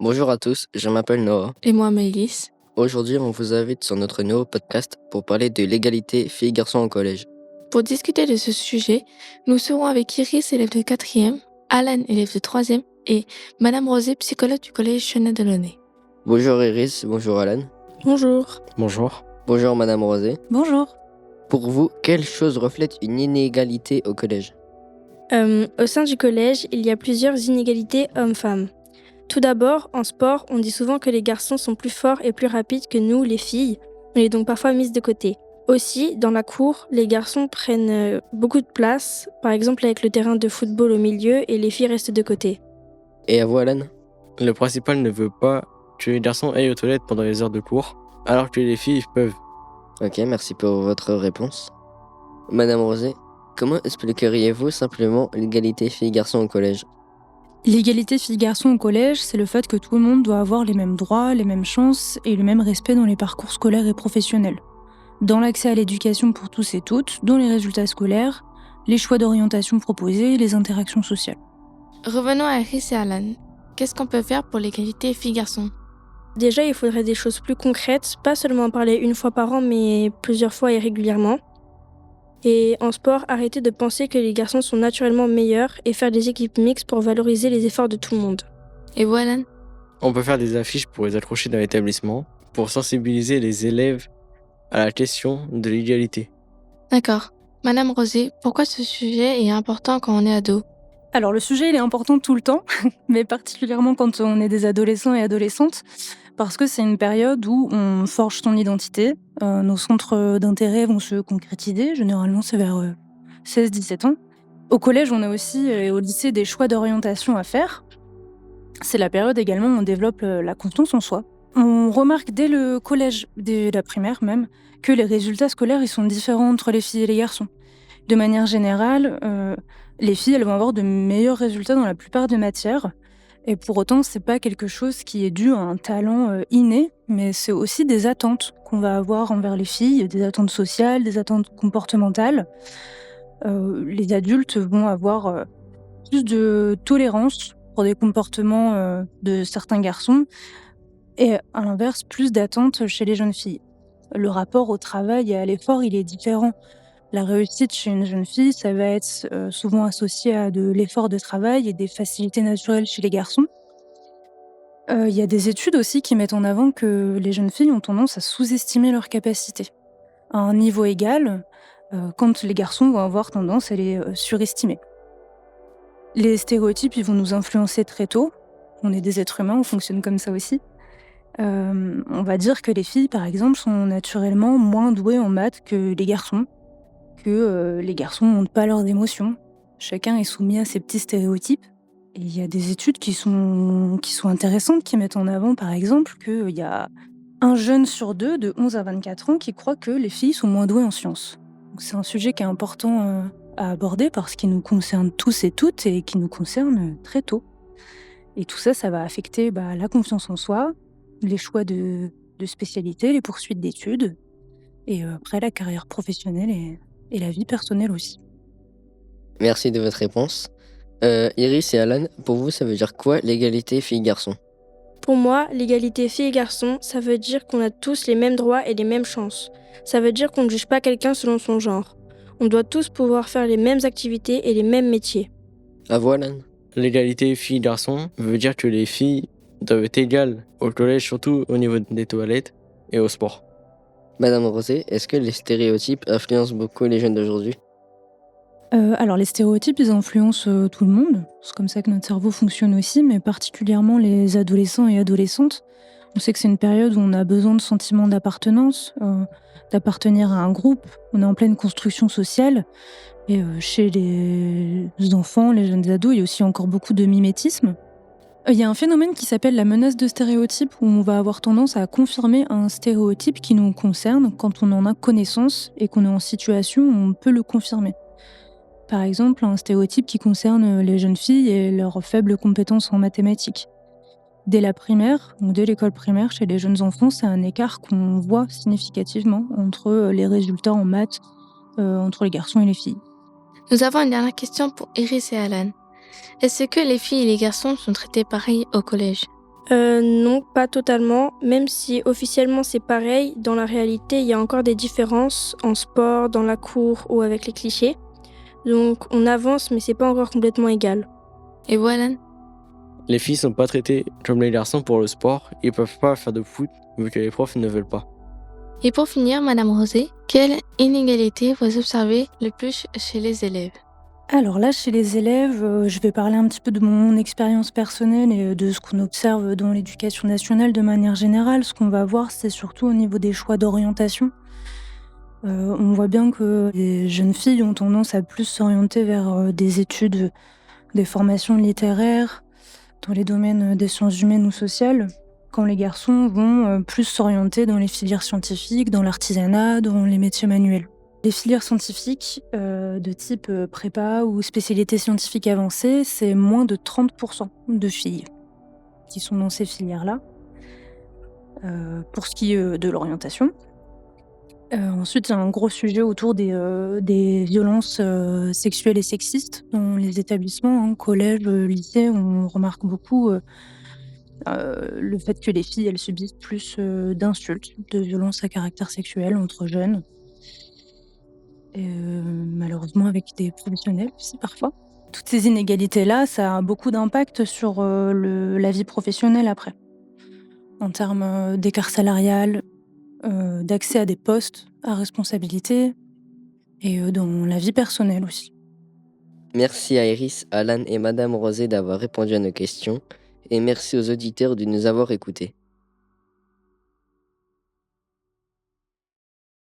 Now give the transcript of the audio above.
Bonjour à tous, je m'appelle Noah. Et moi, Maëlys. Aujourd'hui, on vous invite sur notre nouveau podcast pour parler de l'égalité filles-garçons au collège. Pour discuter de ce sujet, nous serons avec Iris, élève de 4e, Alan, élève de 3e, et Madame Rosé, psychologue du collège Chenet Delaunay. Bonjour Iris, bonjour Alan. Bonjour. Bonjour. Bonjour Madame Rosé. Bonjour. Pour vous, quelle chose reflète une inégalité au collège? Au sein du collège, il y a plusieurs inégalités hommes-femmes. Tout d'abord, en sport, on dit souvent que les garçons sont plus forts et plus rapides que nous, les filles. On est donc parfois mise de côté. Aussi, dans la cour, les garçons prennent beaucoup de place, par exemple avec le terrain de football au milieu et les filles restent de côté. Et à vous Alan? Le principal ne veut pas que les garçons aillent aux toilettes pendant les heures de cours, alors que les filles peuvent. Ok, merci pour votre réponse. Madame Rosé, comment expliqueriez-vous simplement l'égalité filles-garçons au collège? L'égalité filles-garçons au collège, c'est le fait que tout le monde doit avoir les mêmes droits, les mêmes chances et le même respect dans les parcours scolaires et professionnels. Dans l'accès à l'éducation pour tous et toutes, dans les résultats scolaires, les choix d'orientation proposés et les interactions sociales. Revenons à Iris et Alan. Qu'est-ce qu'on peut faire pour l'égalité filles-garçons? Déjà, il faudrait des choses plus concrètes, pas seulement en parler une fois par an, mais plusieurs fois et régulièrement. Et en sport, arrêter de penser que les garçons sont naturellement meilleurs et faire des équipes mixtes pour valoriser les efforts de tout le monde. Et vous, Alan? On peut faire des affiches pour les accrocher dans l'établissement, pour sensibiliser les élèves à la question de l'égalité. D'accord. Madame Rosé, pourquoi ce sujet est important quand on est ado? Alors le sujet, il est important tout le temps, mais particulièrement quand on est des adolescents et adolescentes, parce que c'est une période où on forge son identité, nos centres d'intérêt vont se concrétiser, généralement c'est vers 16-17 ans. Au collège, on a aussi, et au lycée, des choix d'orientation à faire. C'est la période également où on développe la confiance en soi. On remarque dès le collège, dès la primaire même, que les résultats scolaires ils sont différents entre les filles et les garçons. De manière générale, les filles elles vont avoir de meilleurs résultats dans la plupart des matières. Et pour autant, c'est pas quelque chose qui est dû à un talent inné, mais c'est aussi des attentes qu'on va avoir envers les filles, des attentes sociales, des attentes comportementales. Les adultes vont avoir plus de tolérance pour des comportements de certains garçons et à l'inverse, plus d'attentes chez les jeunes filles. Le rapport au travail et à l'effort, il est différent. La réussite chez une jeune fille, ça va être souvent associé à de l'effort de travail et des facilités naturelles chez les garçons. Il y a des études aussi qui mettent en avant que les jeunes filles ont tendance à sous-estimer leurs capacités. À un niveau égal, quand les garçons vont avoir tendance à les surestimer. Les stéréotypes, ils vont nous influencer très tôt. On est des êtres humains, on fonctionne comme ça aussi. On va dire que les filles, par exemple, sont naturellement moins douées en maths que les garçons, que les garçons ne montrent pas leurs émotions. Chacun est soumis à ses petits stéréotypes. Et il y a des études qui sont intéressantes, qui mettent en avant, par exemple, qu'il y a un jeune sur deux de 11 à 24 ans qui croit que les filles sont moins douées en sciences. Donc c'est un sujet qui est important à aborder parce qu'il nous concerne tous et toutes et qui nous concerne très tôt. Et tout ça, ça va affecter la confiance en soi, les choix de spécialité, les poursuites d'études, et après la carrière professionnelle et la vie personnelle aussi. Merci de votre réponse. Iris et Alan, pour vous, ça veut dire quoi l'égalité filles-garçons? Pour moi, l'égalité filles et garçons, ça veut dire qu'on a tous les mêmes droits et les mêmes chances. Ça veut dire qu'on ne juge pas quelqu'un selon son genre. On doit tous pouvoir faire les mêmes activités et les mêmes métiers. À vous Alan? L'égalité filles-garçons veut dire que les filles doivent être égales au collège, surtout au niveau des toilettes et au sport. Madame Rosé, est-ce que les stéréotypes influencent beaucoup les jeunes d'aujourd'hui? Alors les stéréotypes, ils influencent tout le monde. C'est comme ça que notre cerveau fonctionne aussi, mais particulièrement les adolescents et adolescentes. On sait que c'est une période où on a besoin de sentiments d'appartenance, d'appartenir à un groupe. On est en pleine construction sociale. Et chez les enfants, les jeunes ados, il y a aussi encore beaucoup de mimétisme. Il y a un phénomène qui s'appelle la menace de stéréotype, où on va avoir tendance à confirmer un stéréotype qui nous concerne quand on en a connaissance et qu'on est en situation où on peut le confirmer. Par exemple, un stéréotype qui concerne les jeunes filles et leurs faibles compétences en mathématiques. Dès la primaire, ou dès l'école primaire, chez les jeunes enfants, c'est un écart qu'on voit significativement entre les résultats en maths, entre les garçons et les filles. Nous avons une dernière question pour Iris et Alan. Est-ce que les filles et les garçons sont traités pareil au collège? Non, pas totalement. Même si officiellement c'est pareil, dans la réalité, il y a encore des différences en sport, dans la cour ou avec les clichés. Donc on avance, mais c'est pas encore complètement égal. Et vous, Alan? Les filles sont pas traitées comme les garçons pour le sport. Ils peuvent pas faire de foot vu que les profs ne veulent pas. Et pour finir, Madame Rosé, quelle inégalité vous observez le plus chez les élèves? Alors là, chez les élèves, je vais parler un petit peu de mon expérience personnelle et de ce qu'on observe dans l'éducation nationale de manière générale. Ce qu'on va voir, c'est surtout au niveau des choix d'orientation. On voit bien que les jeunes filles ont tendance à plus s'orienter vers, des études, des formations littéraires, dans les domaines des sciences humaines ou sociales, quand les garçons vont, plus s'orienter dans les filières scientifiques, dans l'artisanat, dans les métiers manuels. Les filières scientifiques, de type, prépa ou spécialité scientifique avancée, c'est moins de 30 de filles qui sont dans ces filières-là, pour ce qui est, de l'orientation. Ensuite, il y a un gros sujet autour des violences, sexuelles et sexistes dans les établissements, hein, collège, lycée. On remarque beaucoup, le fait que les filles, elles subissent plus, d'insultes, de violences à caractère sexuel entre jeunes et malheureusement avec des professionnels aussi parfois. Toutes ces inégalités-là, ça a beaucoup d'impact sur, la vie professionnelle après, en termes, d'écart salarial, d'accès à des postes à responsabilité et dans la vie personnelle aussi. Merci à Iris, Alan et Madame Rosé d'avoir répondu à nos questions et merci aux auditeurs de nous avoir écoutés.